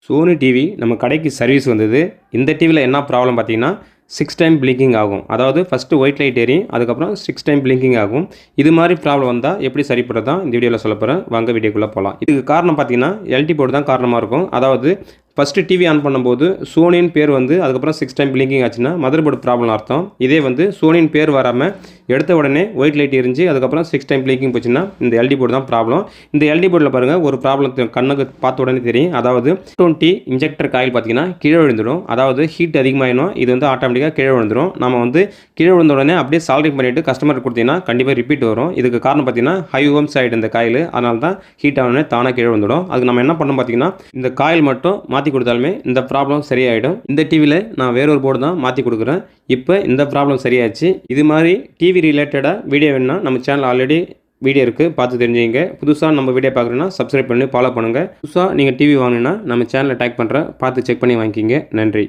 Sony TV நம்ம கடைக்கு service வந்தது. இந்த டிவியில் என்ன ப்ராப்ளம் பார்த்தீங்கன்னா 6 டைம் பிளிங்கிங் ஆகும். அதாவது ஃபஸ்ட்டு ஒயிட் லைட் எரியும், அதுக்கப்புறம் 6 டைம் பிளிங்கிங் ஆகும். இது மாதிரி ப்ராப்ளம் வந்தால் எப்படி சரி பண்ணுறது தான் இந்த வீடியோவில் சொல்ல போகிறேன். வாங்க வீடியோக்குள்ளே போகலாம். இதுக்கு காரணம் பார்த்தீங்கன்னா எல்டி போர்டு தான் காரணமாக இருக்கும். அதாவது ஃபஸ்ட்டு டிவி ஆன் பண்ணும்போது சோனின்னு பேர் வந்து அதுக்கப்புறம் 6 டைம் பிளிங்கிங் ஆச்சுன்னா மதர் போர்டு ப்ராப்ளம் அர்த்தம். இதே வந்து சோனின்னு பேர் வராமல் எடுத்த உடனே ஒயிட் லைட் எரிஞ்சு அதுக்கப்புறம் 6 டைம் பிளிங்கிங் போச்சுன்னா இந்த எல்டி போர்டு தான் ப்ராப்ளம். இந்த எல்டி போர்டில் பாருங்கள் ஒரு ப்ராப்ளம் கண்ணுக்கு பார்த்த உடனே தெரியும். அதாவது 20 இன்ஜெக்டர் காயில் பார்த்தீங்கன்னா கீழே விழுந்துடும். அதாவது ஹீட் அதிகமாகிடும். இது வந்து ஆட்டோமேட்டிக்காக கீழே விழுந்துடும். நம்ம வந்து கீழே விழுந்த உடனே அப்படியே சால்டிங் பண்ணிவிட்டு கஸ்டமருக்கு கொடுத்தீங்கன்னா கண்டிப்பாக ரிப்பீட் வரும். இதுக்கு காரணம் பார்த்தீங்கன்னா ஹை ஓம்ஸ் ஆகிடும் இந்த காயில். அதனால தான் ஹீட் ஆனோடனே தானாக கீழே விழுந்துடும். அதுக்கு நம்ம என்ன பண்ணணும் பார்த்தீங்கன்னா இந்த காயில் மட்டும் மாற்றி கொடுத்தாலுமே இந்த ப்ராப்ளம் சரியாயிடும். இந்த டிவியில் நான் வேறொரு போர்டு தான் மாற்றி கொடுக்குறேன். இப்போ இந்த ப்ராப்ளம் சரியாச்சு. இது மாதிரி டிவி ரிலேட்டடாக வீடியோ வேணும்னா நம்ம சேனல் ஆல்ரெடி வீடியோ இருக்குது, பார்த்து தெரிஞ்சுங்க. புதுசாக நம்ம வீடியோ பார்க்குறேன்னா சப்ஸ்கிரைப் பண்ணி ஃபாலோ பண்ணுங்கள். புதுசாக நீங்கள் டிவி வாங்கினா நம்ம சேனலை டேக் பண்ணுறேன், பார்த்து செக் பண்ணி வாங்கிக்கிங்க. நன்றி.